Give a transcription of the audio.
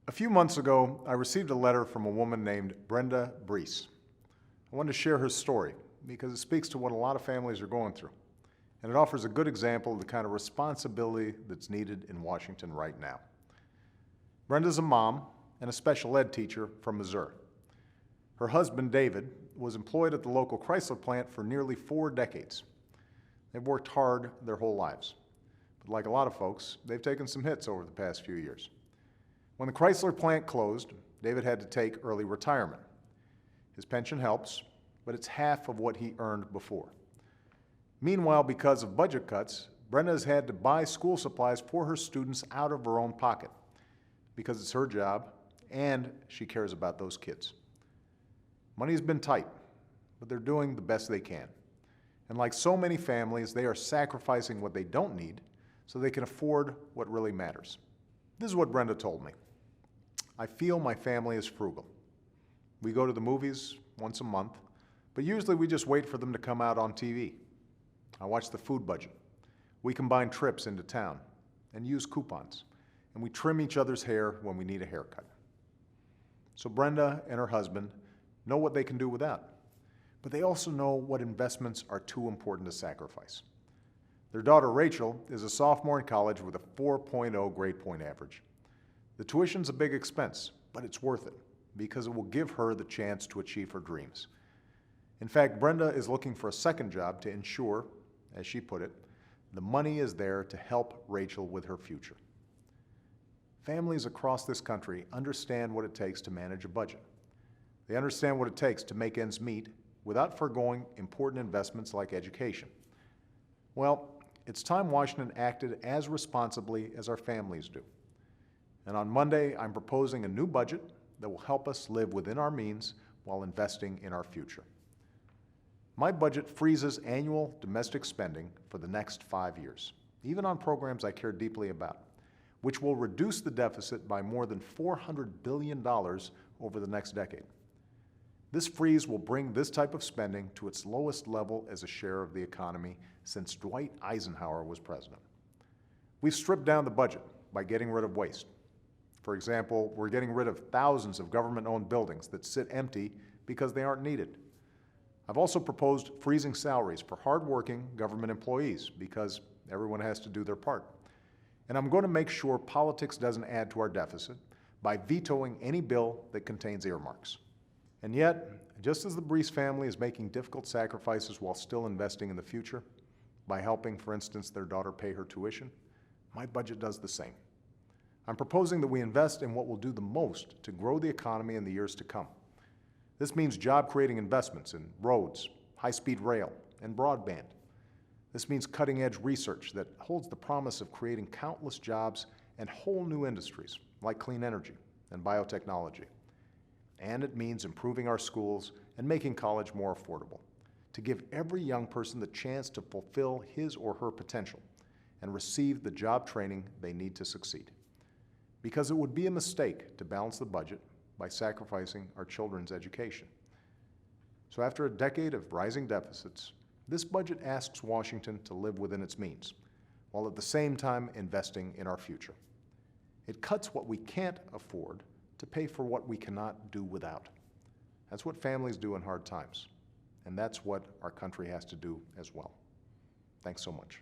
A few months ago, I received a letter from a woman named Brenda Brees. I wanted to share her story because it speaks to what a lot of families are going through, and it offers a good example of the kind of responsibility that's needed in Washington right now. Brenda's a mom and a special ed teacher from Missouri. Her husband, David, was employed at the local Chrysler plant for nearly 4 decades. They've worked hard their whole lives, but like a lot of folks, they've taken some hits over the past few years. When the Chrysler plant closed, David had to take early retirement. His pension helps, but it's half of what he earned before. Meanwhile, because of budget cuts, Brenda has had to buy school supplies for her students out of her own pocket because it's her job and she cares about those kids. Money's been tight, but they're doing the best they can. And like so many families, they are sacrificing what they don't need so they can afford what really matters. This is what Brenda told me. I feel my family is frugal. We go to the movies once a month, but usually we just wait for them to come out on TV. I watch the food budget. We combine trips into town and use coupons, and we trim each other's hair when we need a haircut. So Brenda and her husband know what they can do without, but they also know what investments are too important to sacrifice. Their daughter Rachel is a sophomore in college with a 4.0 grade point average. The tuition's a big expense, but it's worth it because it will give her the chance to achieve her dreams. In fact, Brenda is looking for a second job to ensure, as she put it, the money is there to help Rachel with her future. Families across this country understand what it takes to manage a budget. They understand what it takes to make ends meet without foregoing important investments like education. Well, it's time Washington acted as responsibly as our families do. And on Monday, I'm proposing a new budget that will help us live within our means while investing in our future. My budget freezes annual domestic spending for the next 5 years, even on programs I care deeply about, which will reduce the deficit by more than $400 billion over the next decade. This freeze will bring this type of spending to its lowest level as a share of the economy since Dwight Eisenhower was president. We've stripped down the budget by getting rid of waste. For example, we're getting rid of thousands of government-owned buildings that sit empty because they aren't needed. I've also proposed freezing salaries for hard-working government employees because everyone has to do their part. And I'm going to make sure politics doesn't add to our deficit by vetoing any bill that contains earmarks. And yet, just as the Brees family is making difficult sacrifices while still investing in the future, by helping, for instance, their daughter pay her tuition, my budget does the same. I'm proposing that we invest in what will do the most to grow the economy in the years to come. This means job-creating investments in roads, high-speed rail, and broadband. This means cutting-edge research that holds the promise of creating countless jobs and whole new industries like clean energy and biotechnology. And it means improving our schools and making college more affordable, to give every young person the chance to fulfill his or her potential and receive the job training they need to succeed. Because it would be a mistake to balance the budget by sacrificing our children's education. So after a decade of rising deficits, this budget asks Washington to live within its means, while at the same time investing in our future. It cuts what we can't afford to pay for what we cannot do without. That's what families do in hard times, and that's what our country has to do as well. Thanks so much.